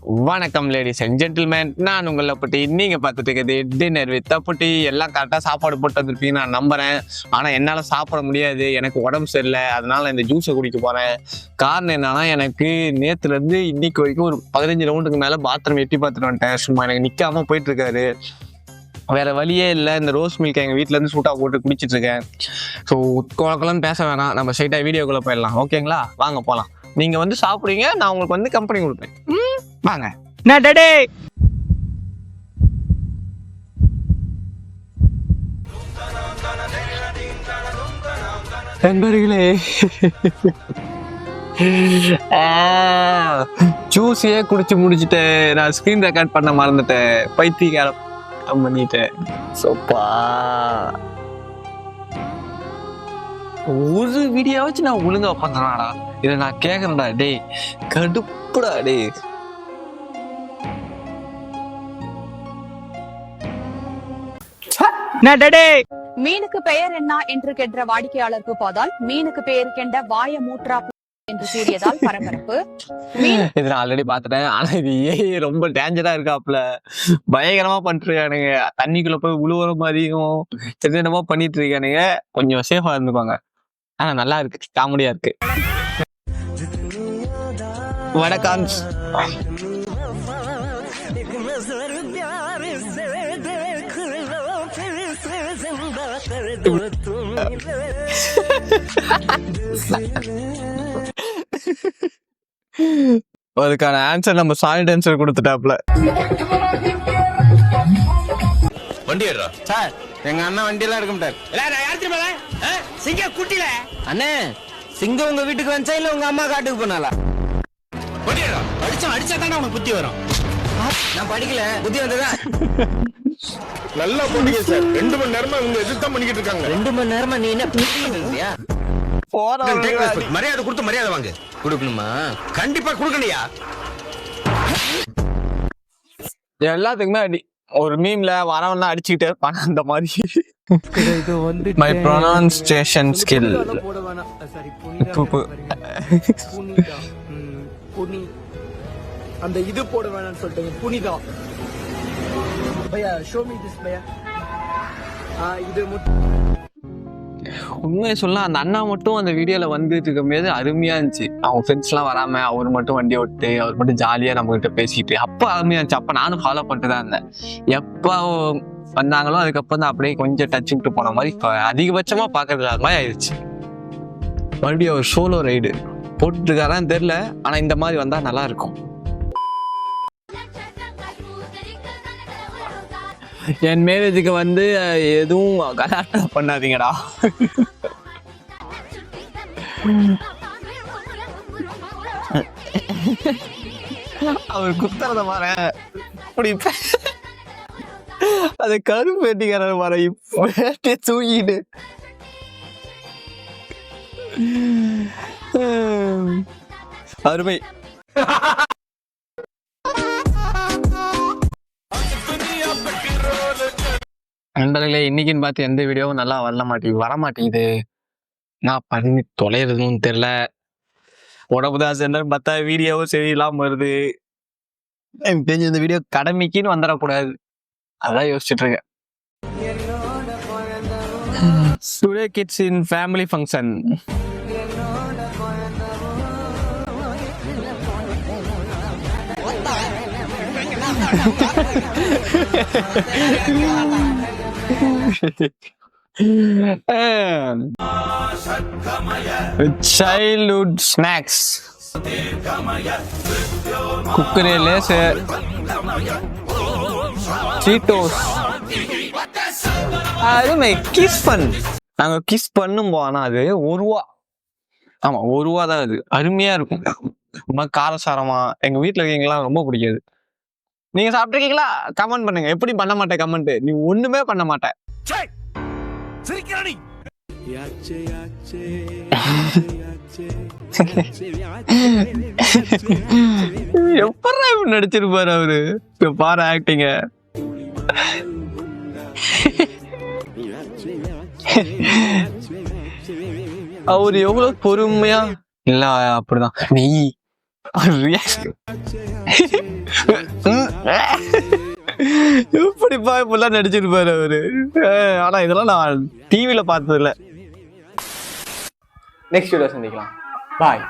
வணக்கம் ladies and gentleman, நான் உங்களை பற்றி நீங்கள் பார்த்துட்டு இருக்கிறது டின்னர் வித் தப்புட்டி. எல்லாம் கரெக்டாக சாப்பாடு போட்டு வந்திருப்பீங்க நான் நம்புகிறேன். ஆனால் என்னால் சாப்பிட முடியாது, எனக்கு உடம்பு சரியில்லை. அதனால் இந்த ஜூஸை குடிக்க போகிறேன். காரணம் என்னன்னா, எனக்கு நேற்றுலேருந்து இன்னைக்கு வரைக்கும் ஒரு 15 ரவுண்டுக்கு மேலே பாத்ரூம் எட்டி பார்த்துட்டு வந்துட்டேன். சும்மா எனக்கு நிற்காமல் போயிட்டுருக்காரு. வேற வழியே இல்லை. இந்த ரோஸ் மில்க் எங்கள் வீட்டிலேருந்து சூட்டாக போட்டு குடிச்சிட்டு இருக்கேன். ஸோ குழக்கெல்லாம் பேச வேணாம், நம்ம ஸ்ட்ரைட்டாக வீடியோக்குள்ளே போயிடலாம். ஓகேங்களா? வாங்க போகலாம். நீங்கள் வந்து சாப்பிடுங்க, நான் உங்களுக்கு வந்து கம்பெனி கொடுப்பேன். வாங்க. நண்பர்களே, ஜூஸையே குடிச்சு முடிச்சுட்டு நான் ஸ்கிரீன் ரெக்கார்ட் பண்ண மறந்துட்டேன். பைத்தியக்காரம் பண்ணிட்டேன். சோப்பா, ஒரு வீடியோ வச்சு நான் ஒழுங்கா பண்றேன்டா. இதை நான் கேட்கறேன்டா. டேய் கடுப்புடா. டேய் மீனுக்கு பெயர் என்ன என்று கேட்ட வாடிக்கையாளருக்கு பாதால் மீனுக்கு பெயர் கெண்ட வாய மூற்றா என்று கூறியதால் பரபரப்பு. இதை நான் ஆல்ரெடி பாத்துட்டேன். ஆனா இது ரொம்ப டேஞ்சரா இருக்காப்ல. பயங்கரமா பண்ணிட்டு இருக்கானுங்க. தண்ணிக்குள்ள போய் உழுவுற மாதிரியும் என்னென்னமோ பண்ணிட்டு இருக்கானுங்க. கொஞ்சம் சேஃபா இருந்துப்பாங்க. ஆனா நல்லா இருக்கு, காமெடியா இருக்கு. வணக்கம். அதுக்கான ஆன்சர் நம்ம சாலிட் ஆன்சர் கொடுத்துட்டாப்ல. வண்டி ஏறா சார், எங்க அண்ணன் வண்டியெல்லாம் எடுக்க மாட்டார். சிங்க குட்டில அண்ணே, சிங்கம் உங்க வீட்டுக்கு வந்துச்சா இல்ல உங்க அம்மா காட்டுக்கு போனாலா? வண்டி ஏறா. அடிச்சா தானே உனக்கு புத்தி வரும். நான் படிக்கல, புத்தி வந்ததா? நல்லா போட்டீங்க சார். 2 மணி நேரமா இவங்க எதிர்த்தான் பண்ணிக்கிட்டு இருக்காங்க. 2 மணி நேரமா நீ என்ன பண்ணியா? மரியாதை கொடுத்து மரியாதை வாங்க. கொடுக்கணுமா? கண்டிப்பா கொடுக்கலையா? எல்லாத்துக்குமே அடி. ஒரு மீம்ல வரவெல்லாம் அடிச்சுக்கிட்டே இருப்பாங்க அந்த மாதிரி. My pronunciation skill. அந்த இது போட வேணாம்னு சொல்லிட்டீங்க. புனிதா பையா, ஷோ மீ திஸ் பையா. இது உண்மையை சொல்ல, அந்த அண்ணா மட்டும் அந்த வீடியோல வந்துட்டு இருக்கும்போது அருமையா இருந்துச்சு. அவங்க ஃப்ரெண்ட்ஸ் எல்லாம் வராம அவர் மட்டும் வண்டி ஓட்டு, அவர் மட்டும் ஜாலியா நம்ம கிட்ட பேசிட்டு, அப்ப அருமையா இருந்துச்சு. அப்ப நானும் ஃபாலோ பண்ணிட்டு தான் இருந்தேன். எப்ப வந்தாங்களோ அதுக்கப்புறம் தான் அப்படியே கொஞ்சம் டச் விட்டு போன மாதிரி அதிகபட்சமா பாக்குறது மாதிரி ஆயிடுச்சு. மறுபடியும் ஒரு சோலோ ரைடு போட்டுருக்காரான்னு தெரியல. ஆனா இந்த மாதிரி வந்தா நல்லா இருக்கும். என் மேரேஜுக்கு வந்து எதுவும் கலாட்டா பண்ணாதீங்கடா. அவர் குத்துறத மாற அப்படி அதை கருப்பேட்டிக்கிற மாற இப்ப தூக்கிட்டு அருமை. நண்பர்களே, இன்னைக்குன்னு பார்த்து எந்த வீடியோவும் நல்லா வர மாட்டேங்குது. நான் பண்ணி தொலைறதுன்னு தெரியல. உடம்புதான் சென்டர் பார்த்தா வீடியோவும் சரியில்லாம வருது. எனக்கு தெரிஞ்ச இந்த வீடியோ கடமைக்குன்னு வந்துடக்கூடாது, அதான் யோசிச்சுட்டு இருக்கேன். Today kids in family function. Childhood snacks. Kurkure, Lay's, Cheetos. அதுமே கிஸ் பண்ணு. நாங்க கிஸ் பண்ணும் போனா அது 1 ரூபா. ஆமா, 1 ரூபா தான். அது அருமையா இருக்கும். ரொம்ப காரசாரமா. எங்க வீட்டுல இருக்கீங்களா ரொம்ப பிடிக்காது. நீங்க சாப்பிட்டுருக்கீங்களா? கமெண்ட் பண்ணுங்க. எப்படி பண்ண மாட்டேன் கமெண்ட். நீ ஒண்ணுமே பண்ண மாட்டேன். எப்படா இப்படி நடிச்சிருப்பாரு அவரு. இப்ப பாரு ஆக்டிங்க. அவர் எவ்வளவு பொறுமையா. இல்ல அப்படிதான். நெய் எப்படிப்பா இப்பெல்லாம் நடிச்சிருப்பாரு அவரு. ஆனா இதெல்லாம் நான் டிவில பார்த்தது இல்ல. நெக்ஸ்ட் வீடியோ சந்திக்கலாம். பாய்.